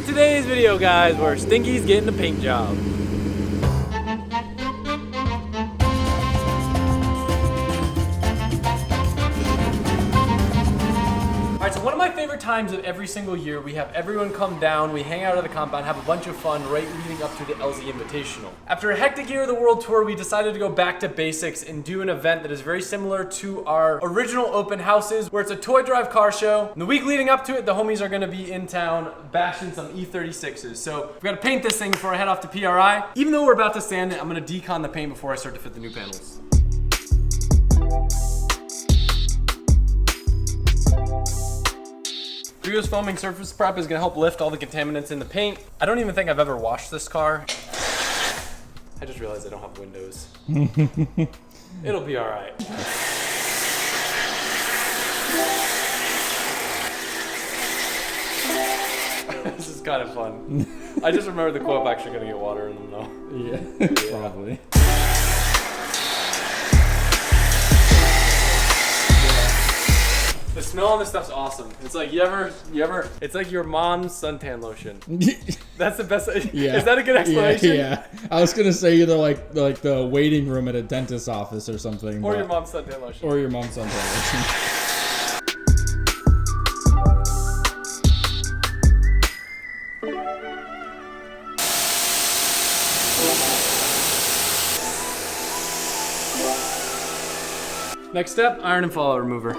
to today's video, guys, where Stinky's getting a paint job. Alright, so one of my favorite times of every single year, we have everyone come down, we hang out at the compound, have a bunch of fun right leading up to the LZ Invitational. After a hectic year of the World Tour, we decided to go back to basics and do an event that is very similar to our original open houses, where it's a toy drive car show. And the week leading up to it, the homies are gonna be in town bashing some E36s. So we gotta paint this thing before I head off to PRI. Even though we're about to sand it, I'm gonna decon the paint before I start to fit the new panels. Brio's foaming surface prep is gonna help lift all the contaminants in the paint. I don't even think I've ever washed this car. I just realized I don't have windows. It'll be all right. This is kind of fun. I just remember the coil packs are gonna get water in them though. Yeah, probably. The smell on this stuff's awesome. It's like it's like your mom's suntan lotion. That's the best. Yeah. Is that a good explanation? Yeah. I was gonna say either like the waiting room at a dentist's office or something. Or your mom's suntan lotion. Or your mom's suntan lotion. Next step, iron and fallout remover.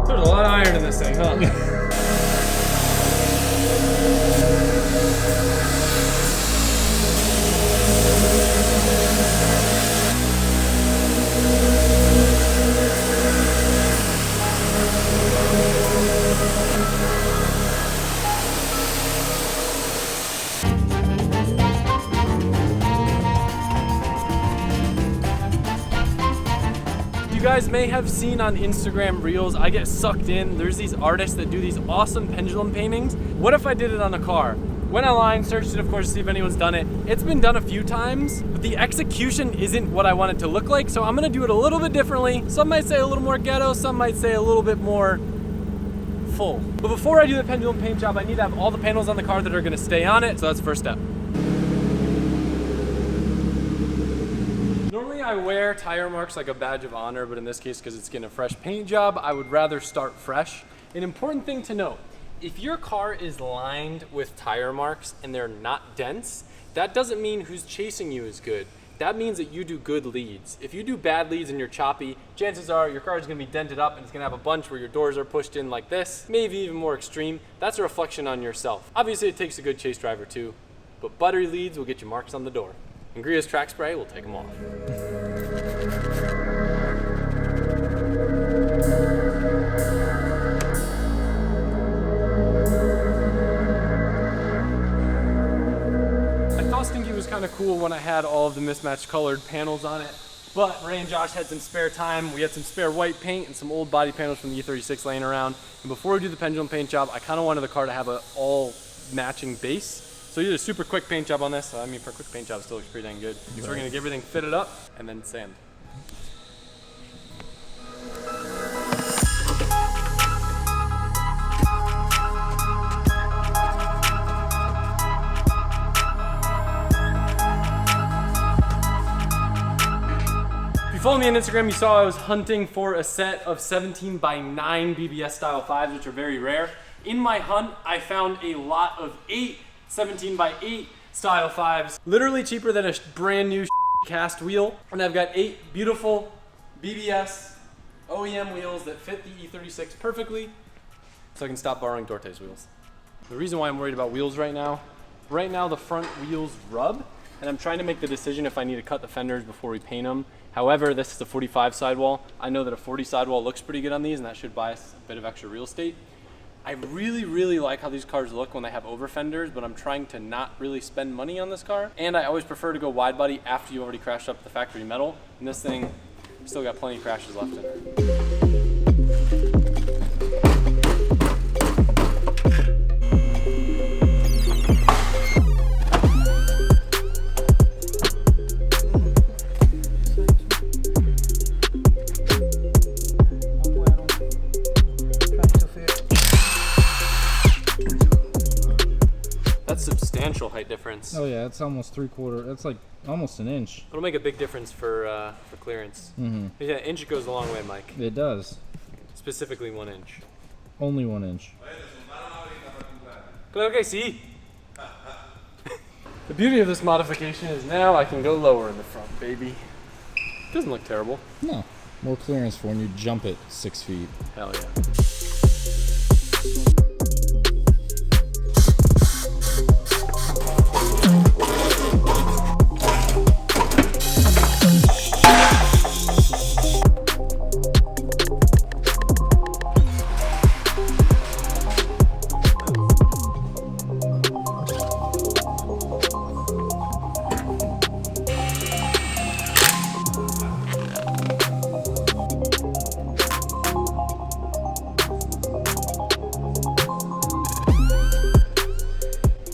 There's a lot of iron in this thing, huh? You guys may have seen on Instagram Reels, I get sucked in. There's these artists that do these awesome pendulum paintings. What if I did it on a car? Went online, searched it of course to see if anyone's done it. It's been done a few times, but the execution isn't what I want it to look like, so I'm gonna do it a little bit differently. Some might say a little more ghetto, some might say a little bit more full. But before I do the pendulum paint job, I need to have all the panels on the car that are gonna stay on it, so that's the first step. Normally I wear tire marks like a badge of honor, but in this case, because it's getting a fresh paint job, I would rather start fresh. An important thing to note, if your car is lined with tire marks and they're not dense, that doesn't mean who's chasing you is good. That means that you do good leads. If you do bad leads and you're choppy, chances are your car is gonna be dented up and it's gonna have a bunch where your doors are pushed in like this, maybe even more extreme. That's a reflection on yourself. Obviously it takes a good chase driver too, but buttery leads will get you marks on the door. And Gria's track spray will take them off. I thought Stinky was kind of cool when I had all of the mismatched colored panels on it, but Ray and Josh had some spare time. We had some spare white paint and some old body panels from the E36 laying around. And before we do the pendulum paint job, I kind of wanted the car to have an all matching base. So you did a super quick paint job on this. I mean, for a quick paint job, it still looks pretty dang good. So we're gonna get everything fitted up and then sand. If you follow me on Instagram, you saw I was hunting for a set of 17 by 9 BBS style 5s, which are very rare. In my hunt, I found a lot of 8 17 by 8 style 5s, literally cheaper than a brand new cast wheel. And I've got 8 beautiful BBS OEM wheels that fit the E36 perfectly, so I can stop borrowing Dorte's wheels. The reason why I'm worried about wheels right now the front wheels rub, and I'm trying to make the decision if I need to cut the fenders before we paint them. However, this is a 45 sidewall. I know that a 40 sidewall looks pretty good on these, and that should buy us a bit of extra real estate. I really like how these cars look when they have over fenders, but I'm trying to not really spend money on this car. And I always prefer to go wide body after you already crashed up the factory metal. And this thing still got plenty of crashes left in it. substantial height difference. Oh yeah, it's almost 3/4. That's like almost an inch. It'll make a big difference for clearance. Mm-hmm. Yeah, an inch goes a long way, Mike. It does. Specifically 1 inch. Only 1 inch. Claro que sí. The beauty of this modification is now I can go lower in the front, baby. Doesn't look terrible. No. More clearance for when you jump it 6 feet. Hell yeah.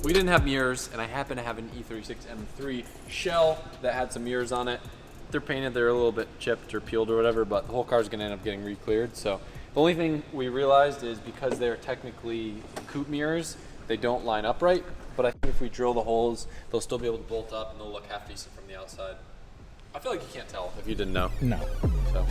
We didn't have mirrors, and I happen to have an E36 M3 shell that had some mirrors on it. They're painted, they're a little bit chipped or peeled or whatever, but the whole car is gonna end up getting re-cleared. So the only thing we realized is because they're technically coupe mirrors, they don't line up right. But I think if we drill the holes, they'll still be able to bolt up and they'll look half decent from the outside. I feel like you can't tell if you didn't know. No. So.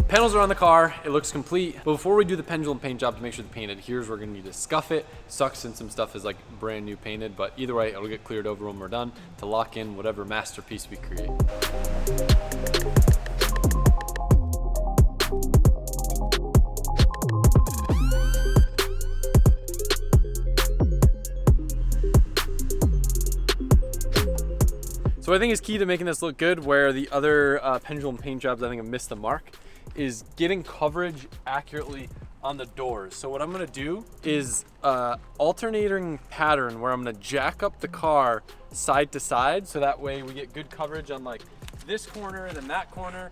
Panels are on the car, it looks complete. But before we do the pendulum paint job to make sure the paint adheres, we're gonna need to scuff it. Sucks since some stuff is like brand new painted, but either way, it'll get cleared over when we're done to lock in whatever masterpiece we create. So I think is key to making this look good, where the other pendulum paint jobs I think have missed the mark, is getting coverage accurately on the doors. So what I'm gonna do is alternating pattern where I'm gonna jack up the car side to side, so that way we get good coverage on like this corner, then that corner.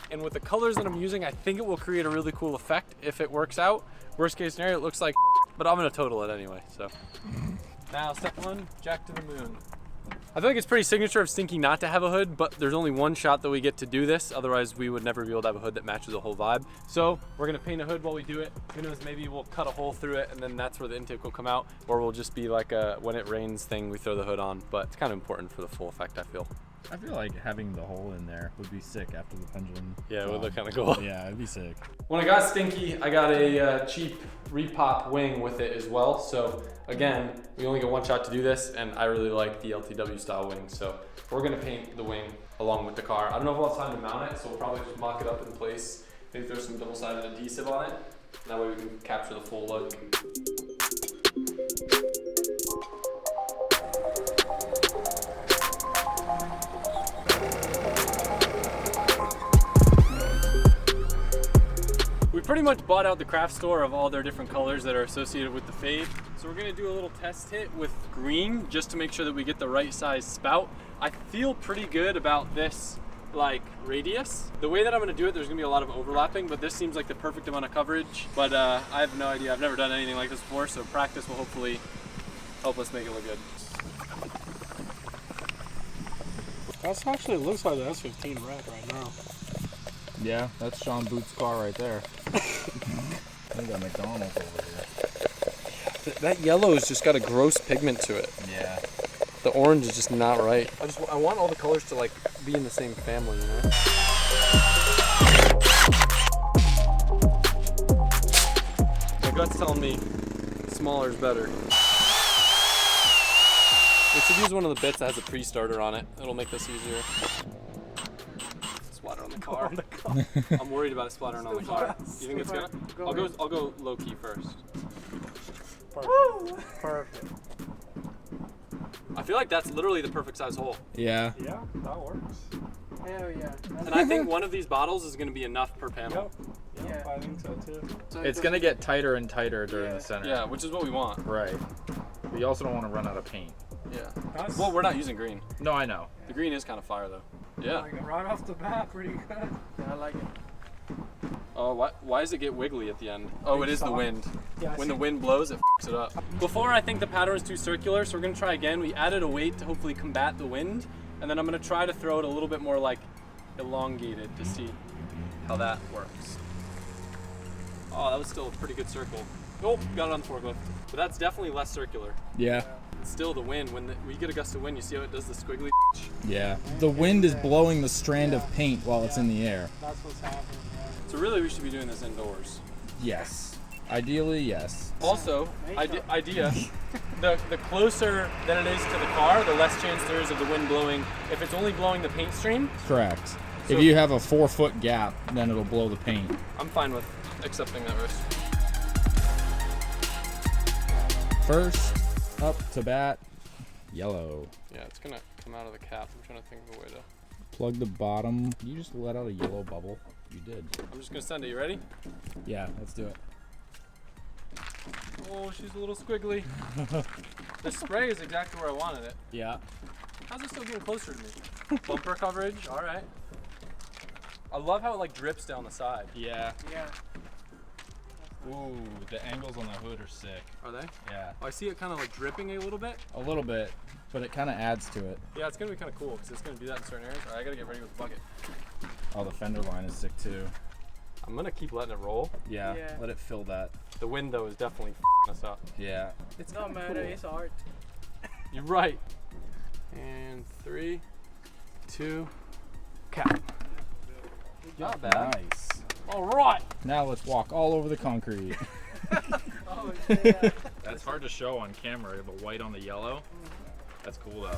And with the colors that I'm using, I think it will create a really cool effect if it works out. Worst case scenario, it looks like but I'm gonna total it anyway, so. Now, step one, jack to the moon. I feel like it's pretty signature of Stinky not to have a hood, but there's only one shot that we get to do this. Otherwise, we would never be able to have a hood that matches the whole vibe. So we're gonna paint a hood while we do it. Who knows, maybe we'll cut a hole through it and then that's where the intake will come out. Or we'll just be like a when it rains thing, we throw the hood on. But it's kind of important for the full effect, I feel. I feel like having the hole in there would be sick after the pendulum. Yeah, it would look kind of cool. Yeah, it'd be sick. When I got Stinky, I got a cheap repop wing with it as well. So again, we only get one shot to do this, and I really like the LTW style wing. So we're gonna paint the wing along with the car. I don't know if we'll have time to mount it, so we'll probably just mock it up in place. Maybe throw some double-sided adhesive on it. That way we can capture the full look. We pretty much bought out the craft store of all their different colors that are associated with the fade. So we're gonna do a little test hit with green just to make sure that we get the right size spout. I feel pretty good about this like radius. The way that I'm gonna do it, there's gonna be a lot of overlapping, but this seems like the perfect amount of coverage. But I have no idea, I've never done anything like this before, so practice will hopefully help us make it look good. That actually looks like the S15 red right now. Yeah, that's Sean Booth's car right there. I got McDonald's over here. That yellow has just got a gross pigment to it. Yeah. The orange is just not right. I want all the colors to like be in the same family, you know? My gut's telling me smaller is better. We should use one of the bits that has a pre-starter on it. It'll make this easier. Splatter on the car. I'm worried about it splattering on the car. You think it's gonna? I'll go low key first. Perfect. Perfect. I feel like that's literally the perfect size hole. Yeah. Yeah, that works. Hell yeah. And I think one of these bottles is gonna be enough per panel. Yep. Yeah. I think so too. So It's gonna get tighter and tighter during the center. Yeah, which is what we want. Right. But you also don't want to run out of paint. Yeah. That's, Well, we're not using green. No, I know. The green is kind of fire though. Yeah. like, right off the bat, pretty good. I like it. Oh, why does it get wiggly at the end? Oh, it is the Soft. wind. Yeah, I When see. the wind blows, it f***s it up. Before, I think the pattern is too circular, so we're gonna try again. We added a weight to hopefully combat the wind, and then I'm gonna try to throw it a little bit more like elongated to see how that works. Oh, that was still a pretty good circle. Oh, got it on the forklift. But that's definitely less circular. Yeah. Still the wind, when we get a gust of wind, you see how it does the squiggly? Yeah. The wind is blowing the strand of paint while it's in the air. That's what's happening. Yeah. So really we should be doing this indoors. Yes. Ideally, yes. Also, idea, the closer that it is to the car, the less chance there is of the wind blowing. If it's only blowing the paint stream, Correct. So- If you have a 4-foot gap, then it'll blow the paint. I'm fine with accepting that risk. First, up to bat, yellow. Yeah, it's gonna come out of the cap. I'm trying to think of a way to. Plug the bottom. You just let out a yellow bubble. You did. I'm just gonna send it. You ready? Yeah, let's do it. Oh, she's a little squiggly. The spray is exactly where I wanted it. Yeah. How's it still getting closer to me? Bumper coverage, all right. I love how it like drips down the side. Yeah. Yeah. Ooh, the angles on the hood are sick. Are they? Yeah. Oh, I see it kind of like dripping a little bit. A little bit, but it kind of adds to it. Yeah, it's gonna be kind of cool because it's gonna do that in certain areas. All right, I gotta get ready with the bucket. Oh, the fender line is sick too. I'm gonna keep letting it roll. Yeah, Yeah. let it fill that. The wind though is definitely us up. Yeah. It's not matter. It's art. You're right. And 3, 2, cap. Not bad. Nice. All right. Now let's walk all over the concrete. Oh, yeah. That's hard to show on camera, the white on the yellow. That's cool though.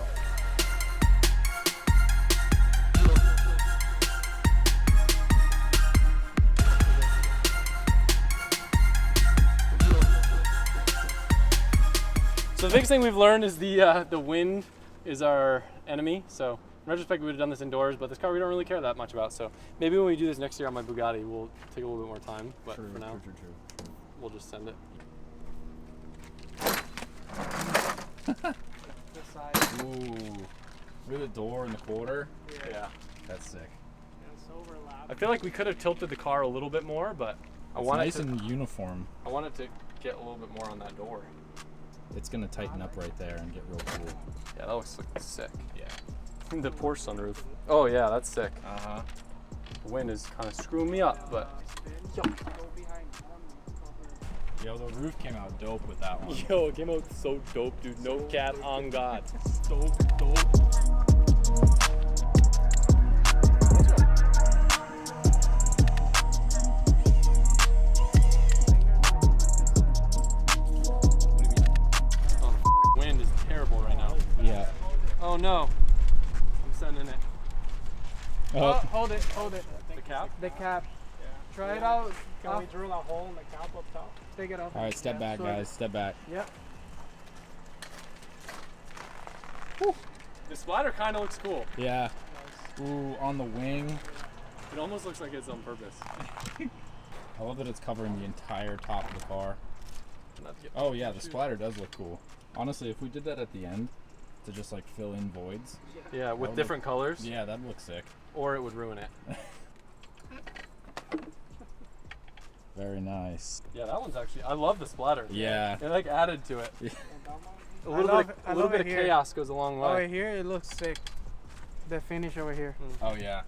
So the biggest thing we've learned is the wind is our enemy. So in retrospect, we would have done this indoors, but this car we don't really care that much about. So maybe when we do this next year on my Bugatti, we'll take a little bit more time. But for now, True. we'll just send it. The side. Ooh. Look at the door and the quarter. Yeah. That's sick. It's overlapping. I feel like we could have tilted the car a little bit more, but I It's want nice it to, and uniform. I want it to get a little bit more on that door. It's gonna tighten up right there and get real cool. Yeah, that looks sick. Yeah. The Porsche sunroof. Oh yeah, that's sick. Uh-huh. The wind is kind of screwing me up, but Go behind. Yo, the roof came out dope with that one. yo, it came out so dope, dude. No cat on God. Dope. Oh, wind is terrible right now. Yeah. Oh no, I'm sending it. Oh, hold it. The cap? The cap. Try it out. Can we drill a hole in the cap up top? Take it off. All right, step back, guys. Step back. Yep. The splatter kind of looks cool. Yeah. Ooh, on the wing. It almost looks like it's on purpose. I love that it's covering the entire top of the car. Not to get Oh yeah, the splatter does look cool. Honestly, if we did that at the end to just like fill in voids, yeah, with would different colors, yeah, that'd look sick. or it would ruin it. Very nice. Yeah, that one's actually. I love the splatter. Yeah. It like added to it. Yeah. A little love- bit. I A little love bit it of here. chaos goes a long way. Over here, it looks sick. The finish over here. Oh yeah.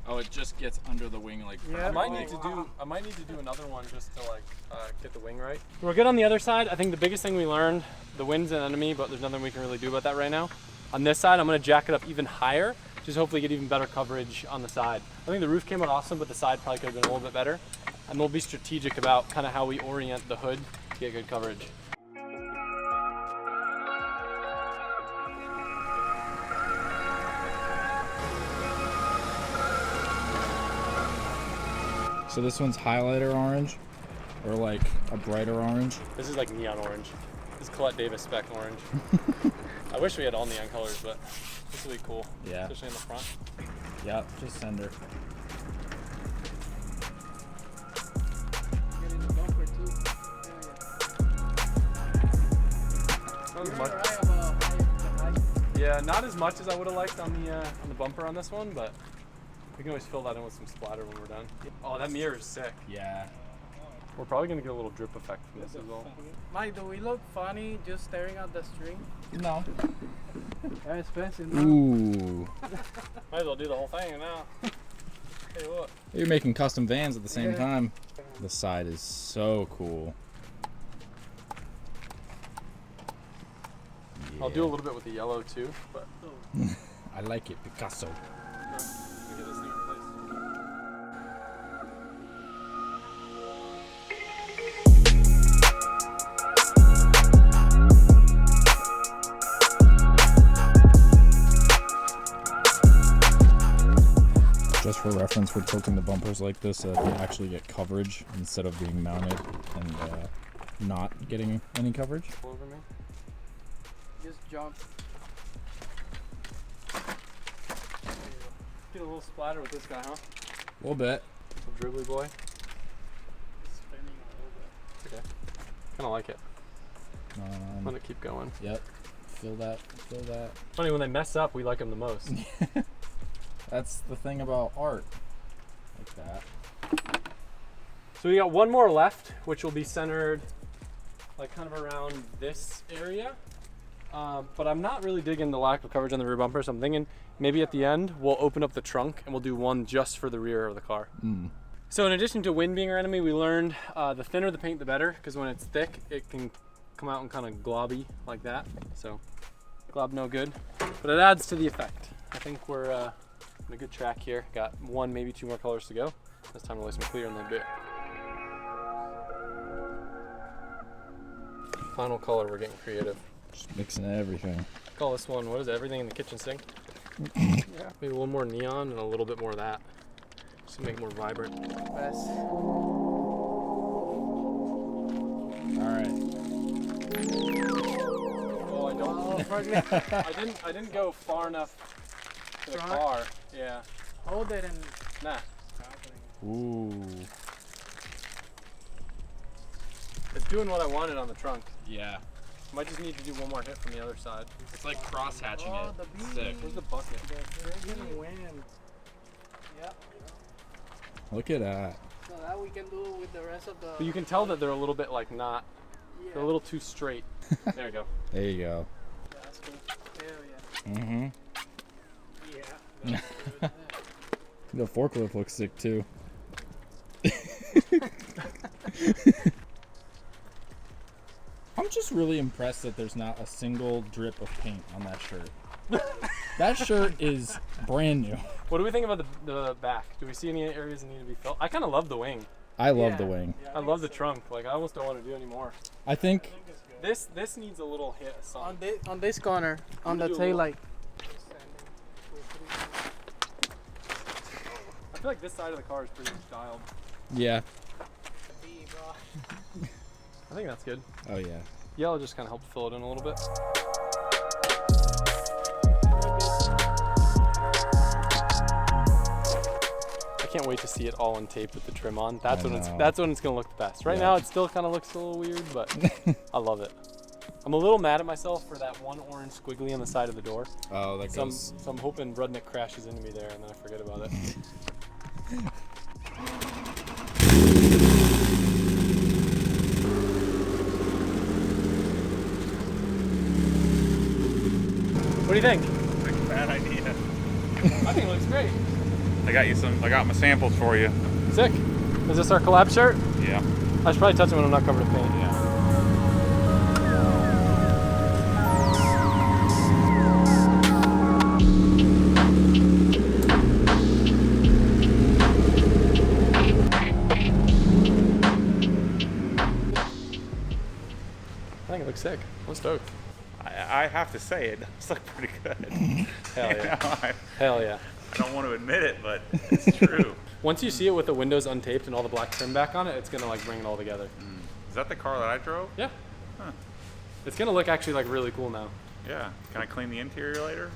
Oh, it just gets under the wing like. Yeah. I might need to do. I might need to do another one just to like get the wing right. We're good on the other side. I think the biggest thing we learned, the wind's an enemy, but there's nothing we can really do about that right now. On this side, I'm gonna jack it up even higher, just hopefully get even better coverage on the side. I think the roof came out awesome, but the side probably could have been a little bit better. And we'll be strategic about kind of how we orient the hood to get good coverage. So this one's highlighter orange, or like a brighter orange. This is like neon orange. This is Colette Davis spec orange. I wish we had all neon colors, but this will be cool. Yeah. Especially in the front. Yep, just send her. Get in the bumper too. Yeah, not as much as I would have liked on the bumper on this one, but we can always fill that in with some splatter when we're done. Oh, that mirror is sick. Yeah. We're probably gonna get a little drip effect from this as well. Mike, do we look funny just staring at the string? No. They're expensive now. Ooh. Might as well do the whole thing now. Hey, look. You're making custom vans at the same time. The side is so cool. I'll do a little bit with the yellow too, but I like it, Picasso. let me get this thing in place. Just for reference, we're tilting the bumpers like this so that they actually get coverage instead of being mounted and not getting any coverage. All over me. Just jump. Get a little splatter with this guy, huh? A little bit. Little dribbly boy. Spinning a little bit. Okay. Kind of like it. Let it keep going. Yep. Feel that. Feel that. Funny, when they mess up, we like them the most. That's the thing about art. Like that. So we got one more left, which will be centered like kind of around this area. But I'm not really digging the lack of coverage on the rear bumper, so I'm thinking maybe at the end we'll open up the trunk and we'll do one just for the rear of the car. So in addition to wind being our enemy, we learned the thinner the paint the better, because when it's thick it can come out and kind of globby like that. So glob no good, but it adds to the effect. I think we're on a good track here. Got one, maybe two more colors to go. It's time to lay some clear in the bit. Final color, we're getting creative. Just mixing everything. Call this one, what is it, everything in the kitchen sink? Yeah. Maybe a little more neon and a little bit more of that, just to make it more vibrant. Best. Alright. Oh, I didn't go far enough to the Front? car. Yeah. Hold it and Nah. Ooh. It's doing what I wanted on the trunk. Yeah. Might just need to do one more hit from the other side. It's like cross hatching oh, it. the bees. Sick. Where's the bucket? The friggin' wind. Yep. Look at that. So that we can do with the rest of the. But you can tell that they're a little bit like not, Yeah. they're a little too straight. There you go. There you go. That's cool. Hell yeah. Mm-hmm. Yeah. That's good. The forklift looks sick too. I'm just really impressed that there's not a single drip of paint on that shirt. That shirt is brand new. What do we think about the back? Do we see any areas that need to be filled? I kind of love the wing. I love Yeah. the wing. Yeah, I love the trunk. Like I almost don't want to do any more. I think This needs a little hit of sun. On this corner, on the do a tail little- light. I feel like this side of the car is pretty styled. yeah. I think that's good. Oh yeah. Yellow just kind of helped fill it in a little bit. I can't wait to see it all on tape with the trim on. That's when it's gonna look the best. Right Yeah. now it still kind of looks a little weird, but I love it. I'm a little mad at myself for that one orange squiggly on the side of the door. Oh, that So I'm, goes. so I'm hoping Rudnick crashes into me there and then I forget about it. What do you think? Bad idea. I think it looks great. I got my samples for you. Sick. Is this our collab shirt? Yeah. I should probably touch it when I'm not covered in paint. Yeah. I think it looks sick. I'm stoked. I have to say it does look pretty good. Hell You yeah. know, Hell yeah. I don't want to admit it, but it's true. Once you see it with the windows untaped and all the black trim back on it, it's gonna like bring it all together. Is that the car that I drove? Yeah. Huh. It's gonna look actually like really cool now. Yeah. Can I clean the interior later?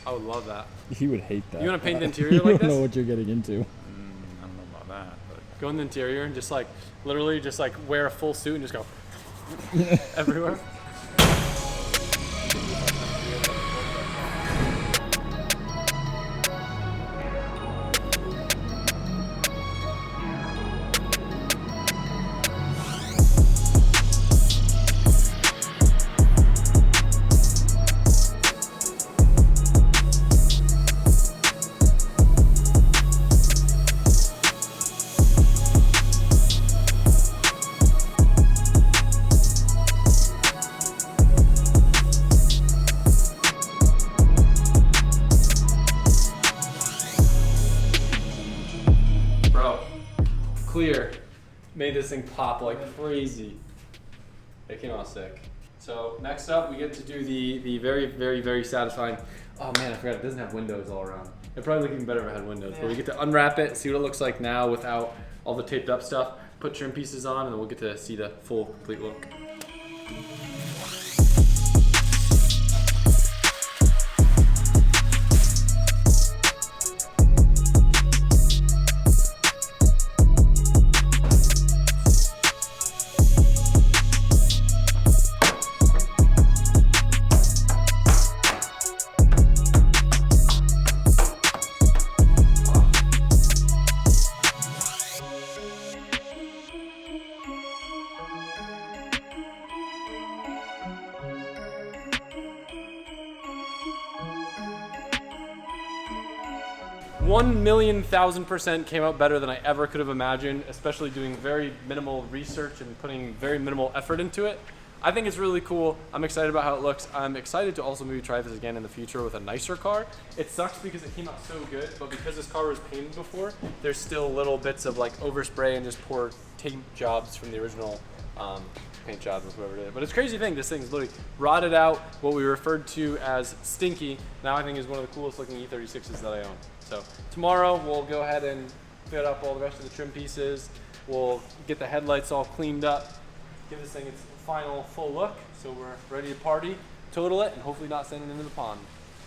I would love that. He would hate that. You wanna paint the interior You like don't know this? what you're getting into. I don't know about that, but Go in the interior and just like, literally just like wear a full suit and just go everywhere. clear made this thing pop like crazy. It came out sick. So next up, we get to do the very, very, very satisfying. Oh man, I forgot it doesn't have windows all around. It'd probably look even better if it had windows. But we get to unwrap it, see what it looks like now without all the taped up stuff. Put trim pieces on, and then we'll get to see the full, complete look. 1,000,000% came out better than I ever could have imagined, especially doing very minimal research and putting very minimal effort into it. I think it's really cool. I'm excited about how it looks. I'm excited to also maybe try this again in the future with a nicer car. It sucks because it came out so good, but because this car was painted before, there's still little bits of like overspray and just poor paint jobs from the original paint jobs with whoever did it. But it's a crazy thing. This thing's literally rotted out. What we referred to as Stinky, now I think is one of the coolest looking E36s that I own. So tomorrow we'll go ahead and fit up all the rest of the trim pieces. We'll get the headlights all cleaned up, give this thing its final full look. So we're ready to party, total it, and hopefully not send it into the pond.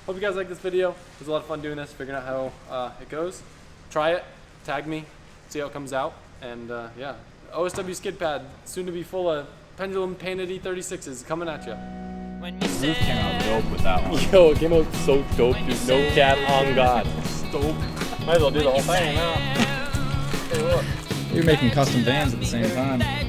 Hope you guys like this video. It was a lot of fun doing this, figuring out how it goes. Try it, tag me, see how it comes out. And yeah, OSW skid pad, soon to be full of Pendulum painted E36s coming at you. The roof came out dope with that one. Yo, it came out so dope, dude. No cap on God. Dope. Might as well do the whole thing now. Hey, look. You're making custom vans at the same time.